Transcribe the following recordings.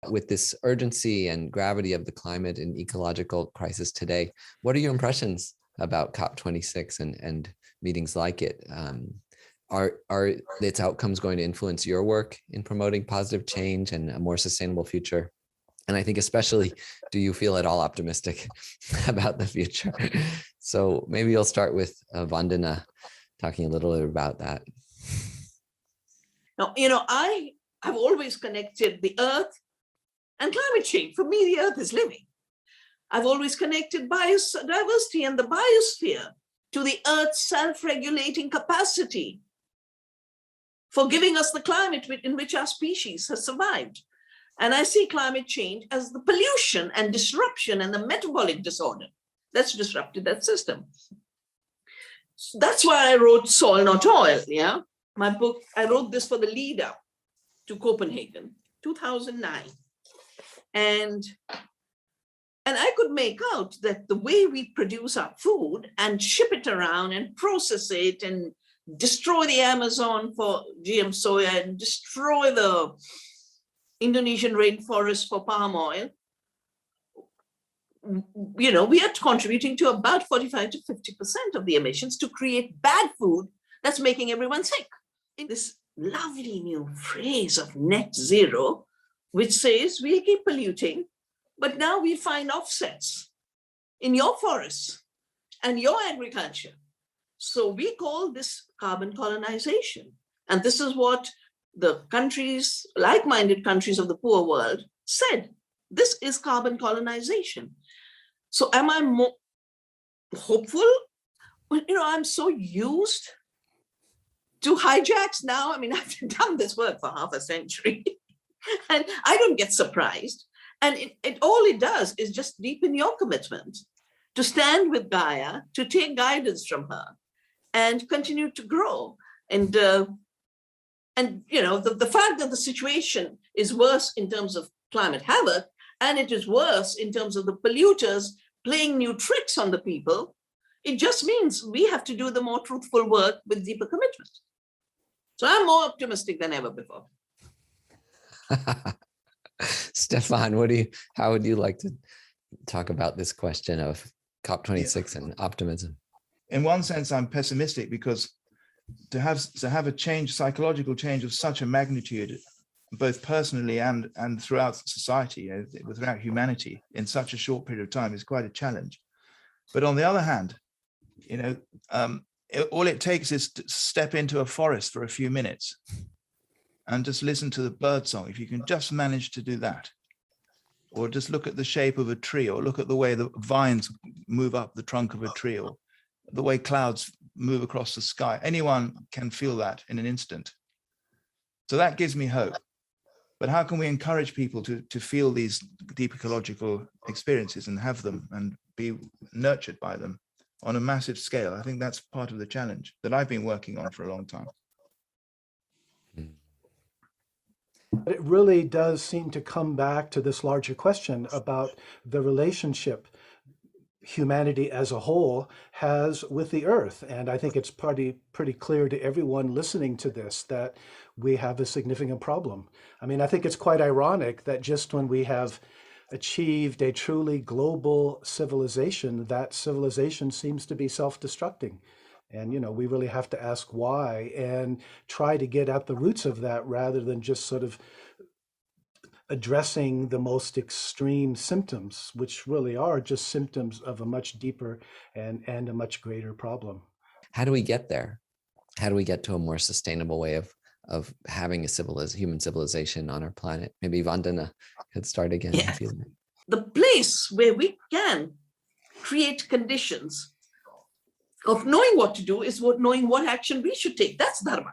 With this urgency and gravity of the climate and ecological crisis today, what are your impressions about COP26 and meetings like it? Are its outcomes going to influence your work in promoting positive change and a more sustainable future? And I think especially, do you feel at all optimistic about the future? So maybe you'll start with Vandana talking a little bit about that. Now, I've always connected the earth and climate change. For me, the earth is living. I've always connected biodiversity and the biosphere to the earth's self-regulating capacity for giving us the climate in which our species has survived. And I see climate change as the pollution and disruption and the metabolic disorder that's disrupted that system. So that's why I wrote Soil Not Oil, yeah? My book, I wrote this for the lead up to Copenhagen, 2009. And I could make out that the way we produce our food and ship it around and process it and destroy the Amazon for GM soya and destroy the Indonesian rainforest for palm oil, we are contributing to about 45 to 50% of the emissions to create bad food that's making everyone sick. In this lovely new phrase of net zero, which says we'll keep polluting, but now we find offsets in your forests and your agriculture. So we call this carbon colonization. And this is what the countries, like-minded countries of the poor world said. This is carbon colonization. So am I more hopeful? Well, I'm so used to hijacks now. I mean, I've done this work for half a century and I don't get surprised. And all it does is just deepen your commitment to stand with Gaia, to take guidance from her and continue to grow. And the fact that the situation is worse in terms of climate havoc, and it is worse in terms of the polluters playing new tricks on the people, it just means we have to do the more truthful work with deeper commitment. So I'm more optimistic than ever before. Stephan, how would you like to talk about this question of COP26 and optimism? In one sense, I'm pessimistic because to have a change, psychological change of such a magnitude, both personally and throughout society, throughout humanity, in such a short period of time is quite a challenge. But on the other hand, all it takes is to step into a forest for a few minutes and just listen to the birdsong. If you can just manage to do that, or just look at the shape of a tree, or look at the way the vines move up the trunk of a tree, or the way clouds move across the sky, anyone can feel that in an instant. So that gives me hope. But how can we encourage people to feel these deep ecological experiences and have them and be nurtured by them on a massive scale? I think that's part of the challenge that I've been working on for a long time. It really does seem to come back to this larger question about the relationship humanity as a whole has with the earth. And I think it's pretty clear to everyone listening to this that we have a significant problem. I mean, I think it's quite ironic that just when we have achieved a truly global civilization, that civilization seems to be self-destructing. And, we really have to ask why and try to get at the roots of that rather than just sort of addressing the most extreme symptoms, which really are just symptoms of a much deeper and a much greater problem. How do we get there? How do we get to a more sustainable way of having a human civilization on our planet? Maybe Vandana could start again. Yeah. The place where we can create conditions of knowing what to do is knowing what action we should take. That's dharma.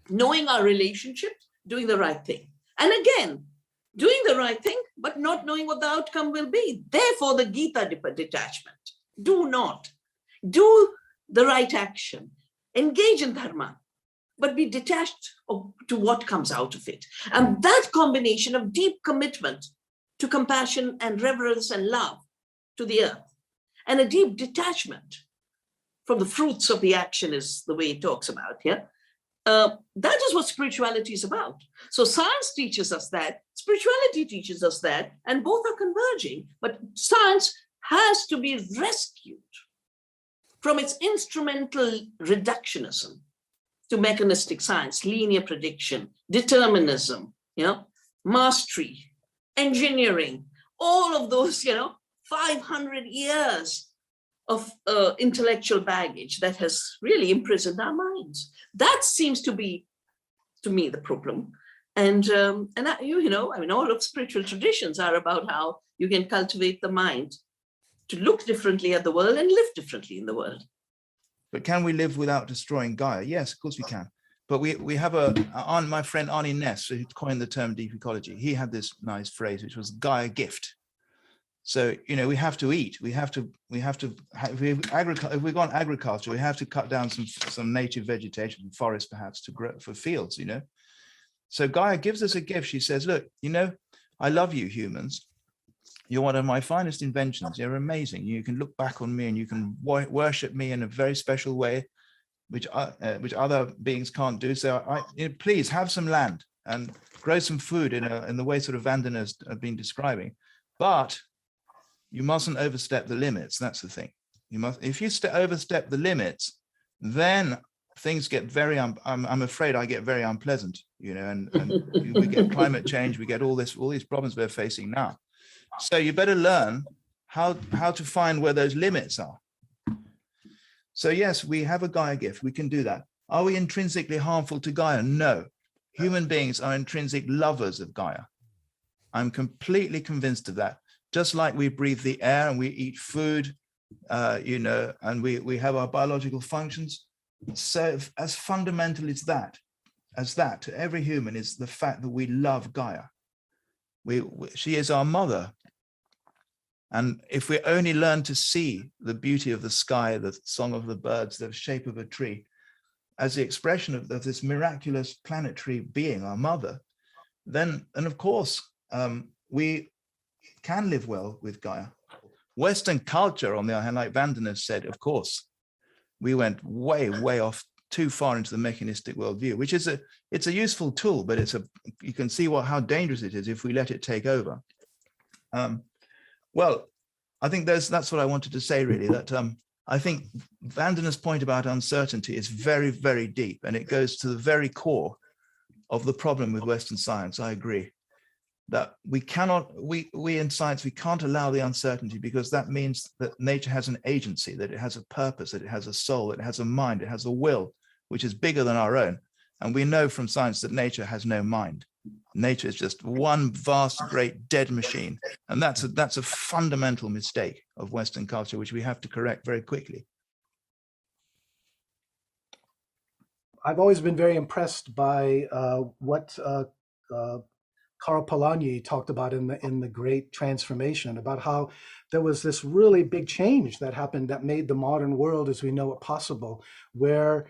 Knowing our relationships, doing the right thing. And again, doing the right thing, but not knowing what the outcome will be. Therefore, the Gita detachment. Do not. Do the right action. Engage in dharma, but be detached to what comes out of it. And that combination of deep commitment to compassion and reverence and love to the earth, and a deep detachment from the fruits of the action is the way it talks about here, That is what spirituality is about. So science teaches us that, spirituality teaches us that, and both are converging. But science has to be rescued from its instrumental reductionism to mechanistic science, linear prediction, determinism, mastery, engineering, all of those, 500 years of intellectual baggage that has really imprisoned our minds. That seems to be, to me, the problem. And all of spiritual traditions are about how you can cultivate the mind to look differently at the world and live differently in the world. But can we live without destroying Gaia? Yes, of course we can. But we have my friend Arnie Ness, who coined the term deep ecology. He had this nice phrase, which was Gaia gift. So, we have to eat. If we've gone agriculture, we have to cut down some native vegetation, forests perhaps, to grow for fields, So Gaia gives us a gift. She says, look, I love you humans. You're one of my finest inventions. You're amazing. You can look back on me and you can worship me in a very special way, which other beings can't do. So please have some land and grow some food in the way sort of Vandana's have been describing. But you mustn't overstep the limits. That's the thing. If you overstep the limits, then things get very, I'm afraid I get very unpleasant, and we get climate change, we get all these problems we're facing now. So you better learn how to find where those limits are. So yes, we have a Gaia gift. We can do that. Are we intrinsically harmful to Gaia? No. Human beings are intrinsic lovers of Gaia. I'm completely convinced of that. Just like we breathe the air and we eat food, and we have our biological functions. So as fundamental as that to every human is the fact that we love Gaia. She is our mother. And if we only learn to see the beauty of the sky, the song of the birds, the shape of a tree, as the expression of this miraculous planetary being, our mother, then, and of course, we can live well with Gaia. Western culture, on the other hand, like Vandana said, of course, we went way, way off too far into the mechanistic worldview, which is it's a useful tool, but you can see how dangerous it is if we let it take over. Well, I think that's what I wanted to say, really, that I think Vandana's point about uncertainty is very, very deep, and it goes to the very core of the problem with Western science. I agree that we in science, we can't allow the uncertainty, because that means that nature has an agency, that it has a purpose, that it has a soul, that it has a mind, it has a will, which is bigger than our own. And we know from science that nature has no mind. Nature is just one vast, great dead machine. And that's a fundamental mistake of Western culture, which we have to correct very quickly. I've always been very impressed by what Karl Polanyi talked about in the Great Transformation, about how there was this really big change that happened that made the modern world as we know it possible, where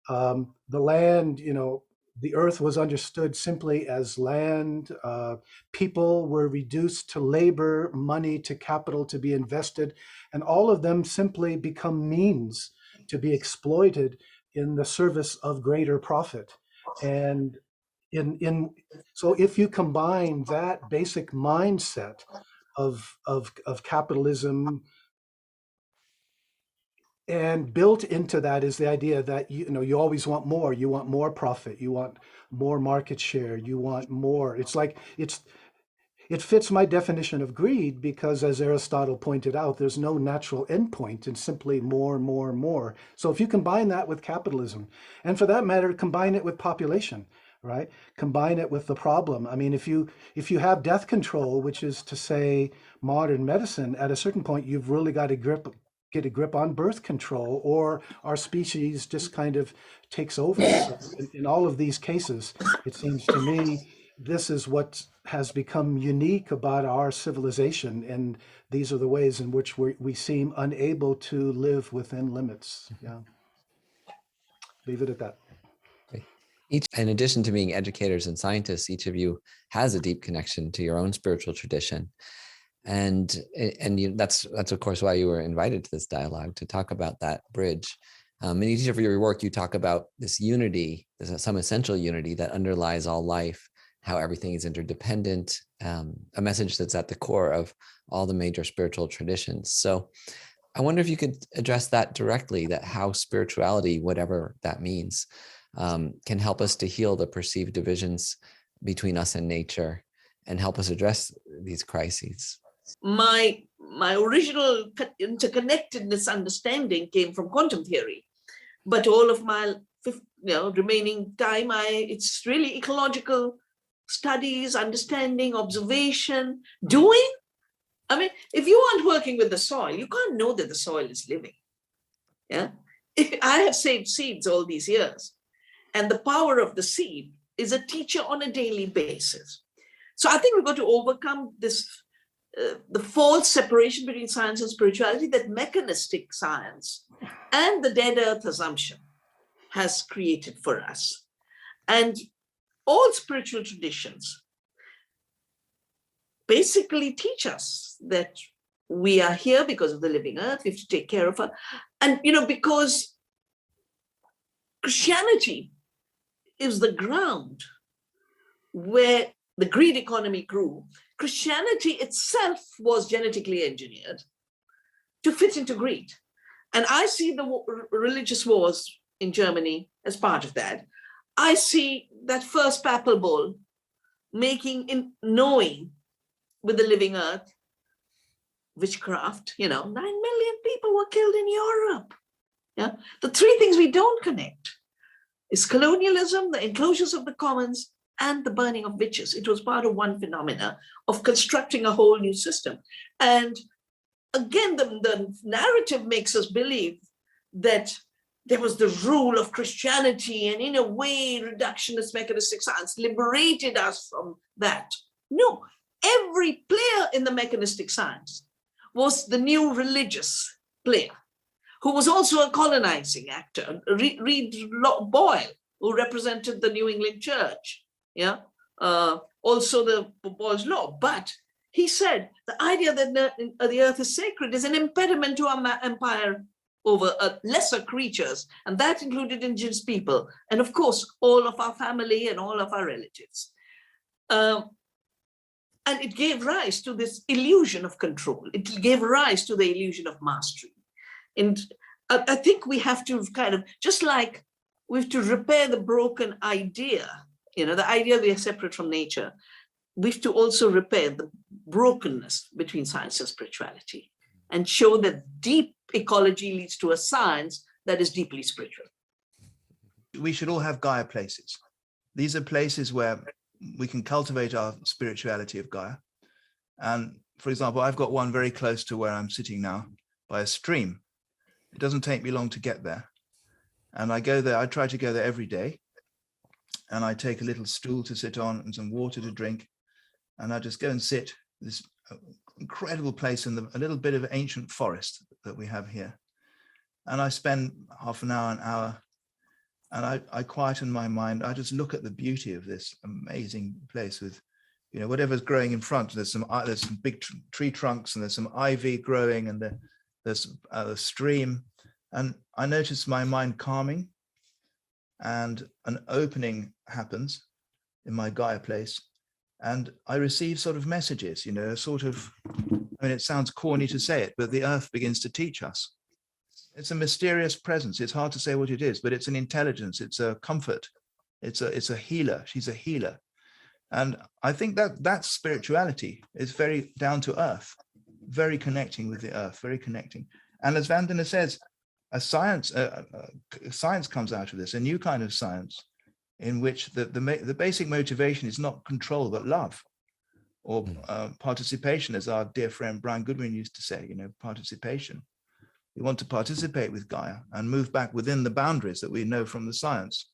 the land, the earth was understood simply as land. People were reduced to labor, money to capital to be invested, and all of them simply become means to be exploited in the service of greater profit. And so if you combine that basic mindset of capitalism, and built into that is the idea that you always want more. You want more profit. You want more market share. You want more. It's like it fits my definition of greed, because, as Aristotle pointed out, there's no natural endpoint, and simply more and more and more. So if you combine that with capitalism, and for that matter, combine it with population, right? Combine it with the problem. I mean, if you have death control, which is to say modern medicine, at a certain point, you've really got to get a grip on birth control, or our species just kind of takes over. So in all of these cases, it seems to me, this is what has become unique about our civilization, and these are the ways in which we seem unable to live within limits. Yeah. Leave it at that. Each, in addition to being educators and scientists, each of you has a deep connection to your own spiritual tradition. And that's of course why you were invited to this dialogue, to talk about that bridge. In each of your work, you talk about this unity, some essential unity that underlies all life, how everything is interdependent, a message that's at the core of all the major spiritual traditions. So I wonder if you could address that directly, that how spirituality, whatever that means, can help us to heal the perceived divisions between us and nature and help us address these crises. My original interconnectedness understanding came from quantum theory, but all of my remaining time, it's really ecological studies, understanding, observation, doing. I mean, if you aren't working with the soil, you can't know that the soil is living. Yeah, I have saved seeds all these years, and the power of the seed is a teacher on a daily basis. So I think we've got to overcome this, the false separation between science and spirituality that mechanistic science and the dead earth assumption has created for us. And all spiritual traditions basically teach us that we are here because of the living earth, we have to take care of her. And, because Christianity is the ground where the greed economy grew, Christianity itself was genetically engineered to fit into greed. And I see the religious wars in Germany as part of that. I see that first papal bull knowing with the living earth, witchcraft, 9 million people were killed in Europe. Yeah, the three things we don't connect is colonialism, the enclosures of the commons, and the burning of witches. It was part of one phenomena of constructing a whole new system. And again, the narrative makes us believe that there was the rule of Christianity, and in a way, reductionist mechanistic science liberated us from that. No, every player in the mechanistic science was the new religious player, who was also a colonizing actor. Read Boyle, who represented the New England Church. Yeah, also the Boyle's Law. But he said the idea that the earth is sacred is an impediment to our empire over lesser creatures, and that included indigenous people, and of course, all of our family and all of our relatives. And it gave rise to this illusion of control. It gave rise to the illusion of mastery. And I think we have to just like we have to repair the broken idea, the idea we are separate from nature, we have to also repair the brokenness between science and spirituality and show that deep ecology leads to a science that is deeply spiritual. We should all have Gaia places. These are places where we can cultivate our spirituality of Gaia. And for example, I've got one very close to where I'm sitting now by a stream. It doesn't take me long to get there. And I go there, I try to go there every day. And I take a little stool to sit on and some water to drink. And I just go and sit this incredible place in a little bit of ancient forest that we have here. And I spend half an hour, and I quieten my mind. I just look at the beauty of this amazing place with, whatever's growing in front. There's some big tree trunks, and there's some ivy growing, and there's a stream. And I notice my mind calming, and an opening happens in my Gaia place. And I receive sort of messages, it sounds corny to say it, but the earth begins to teach us. It's a mysterious presence. It's hard to say what it is, but it's an intelligence. It's a comfort. It's a healer. She's a healer. And I think that spirituality is very down to earth, very connecting with the earth, very connecting. And as Vandana says, a science comes out of this, a new kind of science, in which the basic motivation is not control, but love, or participation, as our dear friend Brian Goodwin used to say, participation. We want to participate with Gaia and move back within the boundaries that we know from the science.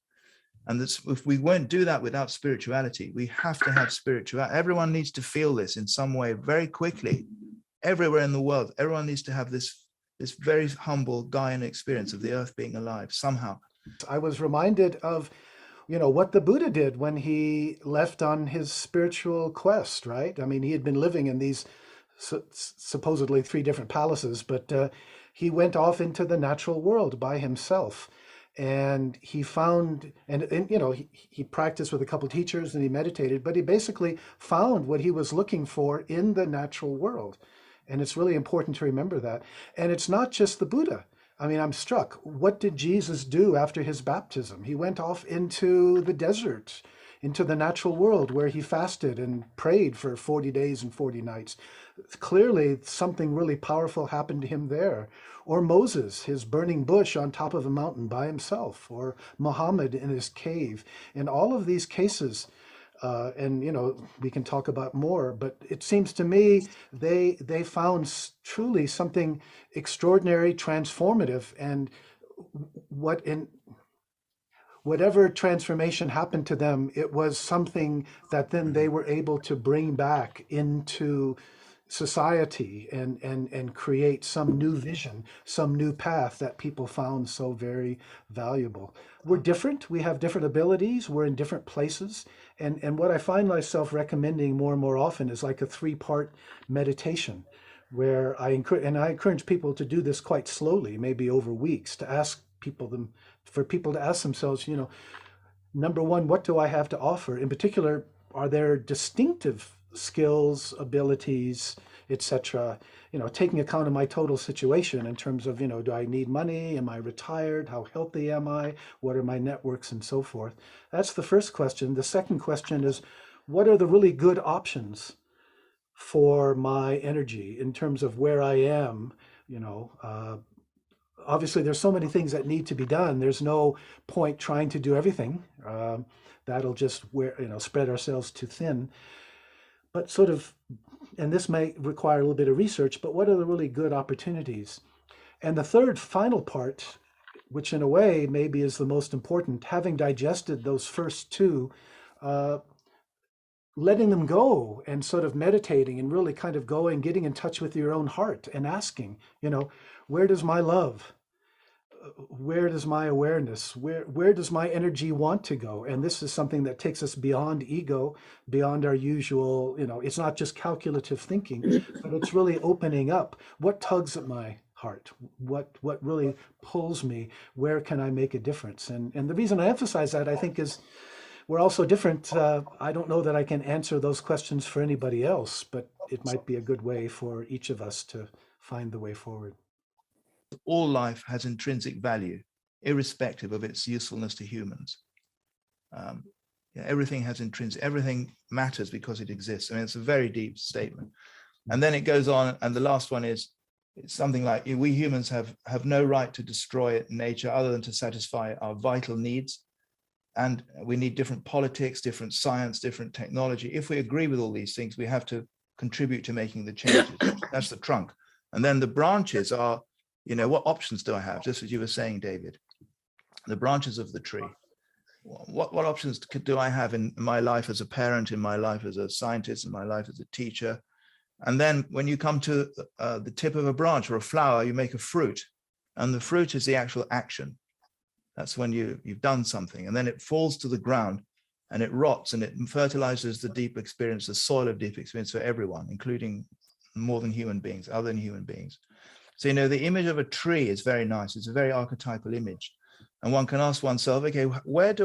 And if we won't do that without spirituality, we have to have spirituality. Everyone needs to feel this in some way very quickly, everywhere in the world. Everyone needs to have this very humble Gaian experience of the earth being alive somehow. I was reminded of what the Buddha did when he left on his spiritual quest, right? I mean, he had been living in these supposedly 3 different palaces, but he went off into the natural world by himself. And he found, and you know, he practiced with a couple teachers and he meditated, but he basically found what he was looking for in the natural world. And it's really important to remember that. And it's not just the Buddha. I mean, I'm struck. What did Jesus do after his baptism? He went off into the desert, into the natural world, where he fasted and prayed for 40 days and 40 nights. Clearly, something really powerful happened to him there. Or Moses, his burning bush on top of a mountain by himself, or Muhammad in his cave. In all of these cases, and you know, we can talk about more, but it seems to me they found truly something extraordinary, transformative, and whatever transformation happened to them, it was something that then they were able to bring back into society and create some new vision, some new path that people found so very valuable. We're different, we have different abilities, we're in different places. And what I find myself recommending more and more often is like a 3-part meditation where I encourage people to do this quite slowly, maybe over weeks, to ask people to ask themselves, you know, number one, what do I have to offer? In particular, are there distinctive skills, abilities, etc., you know, taking account of my total situation in terms of, you know, do I need money? Am I retired? How healthy am I? What are my networks and so forth? That's the first question. The second question is, what are the really good options for my energy in terms of where I am? You know, obviously there's so many things that need to be done. There's no point trying to do everything. That'll just spread ourselves too thin. But sort of, and this may require a little bit of research, but what are the really good opportunities? And the third final part, which in a way maybe is the most important, having digested those first two, letting them go and sort of meditating and really kind of going, getting in touch with your own heart and asking, you know, where does my love? Where does my awareness, where does my energy want to go? And this is something that takes us beyond ego, beyond our usual, you know, it's not just calculative thinking, but it's really opening up. What tugs at my heart? What really pulls me? Where can I make a difference? And the reason I emphasize that, I think, is we're all so different. I don't know that I can answer those questions for anybody else, but it might be a good way for each of us to find the way forward. All life has intrinsic value, irrespective of its usefulness to humans. Everything has intrinsic, everything matters because it exists. I mean, it's a very deep statement. And then it goes on, and the last one is, it's something like, we humans have no right to destroy nature other than to satisfy our vital needs. And we need different politics, different science, different technology. If we agree with all these things, we have to contribute to making the changes. That's the trunk. And then the branches are, you know, what options do I have? Just as you were saying, David, the branches of the tree. What options do I have in my life as a parent, in my life as a scientist, in my life as a teacher? And then when you come to the tip of a branch or a flower, you make a fruit. And the fruit is the actual action. That's when you've done something. And then it falls to the ground and it rots and it fertilizes the deep experience, the soil of deep experience for everyone, including more than human beings, other than human beings. So, you know, the image of a tree is very nice. It's a very archetypal image. And one can ask oneself, okay, where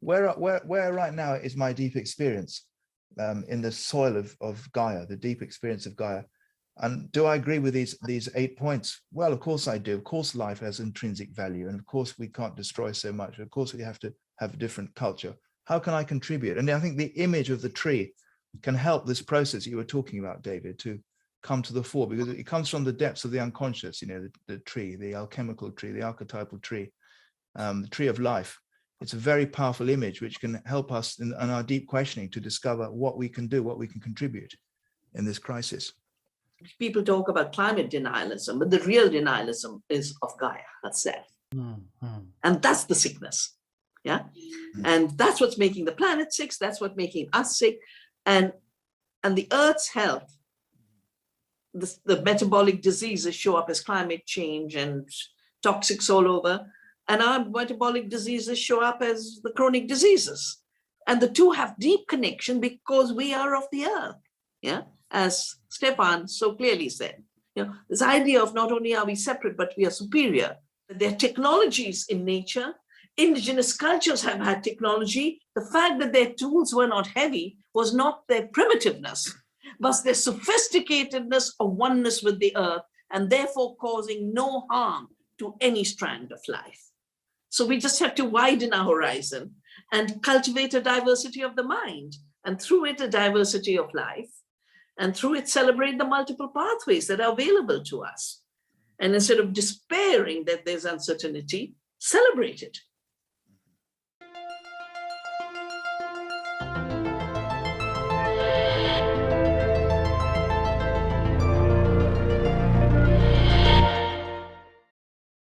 right now is my deep experience in the soil of Gaia, the deep experience of Gaia? And do I agree with these 8 points? Well, of course I do. Of course, life has intrinsic value. And of course, we can't destroy so much. Of course, we have to have a different culture. How can I contribute? And I think the image of the tree can help this process you were talking about, David, to come to the fore, because it comes from the depths of the unconscious, you know, the tree, the alchemical tree, the archetypal tree, the tree of life. It's a very powerful image which can help us in our deep questioning to discover what we can do, what we can contribute in this crisis. People talk about climate denialism, but the real denialism is of Gaia herself. Mm-hmm. And that's the sickness. Yeah. Mm-hmm. And that's what's making the planet sick. That's what's making us sick. And the Earth's health, the metabolic diseases show up as climate change and toxics all over. And our metabolic diseases show up as the chronic diseases. And the two have deep connection because we are of the earth. Yeah. As Stephan so clearly said, This idea of not only are we separate, but we are superior. There are technologies in nature. Indigenous cultures have had technology. The fact that their tools were not heavy was not their primitiveness, but their sophisticatedness of oneness with the earth, and therefore causing no harm to any strand of life. So we just have to widen our horizon and cultivate a diversity of the mind, and through it, a diversity of life, and through it, celebrate the multiple pathways that are available to us. And instead of despairing that there's uncertainty, celebrate it.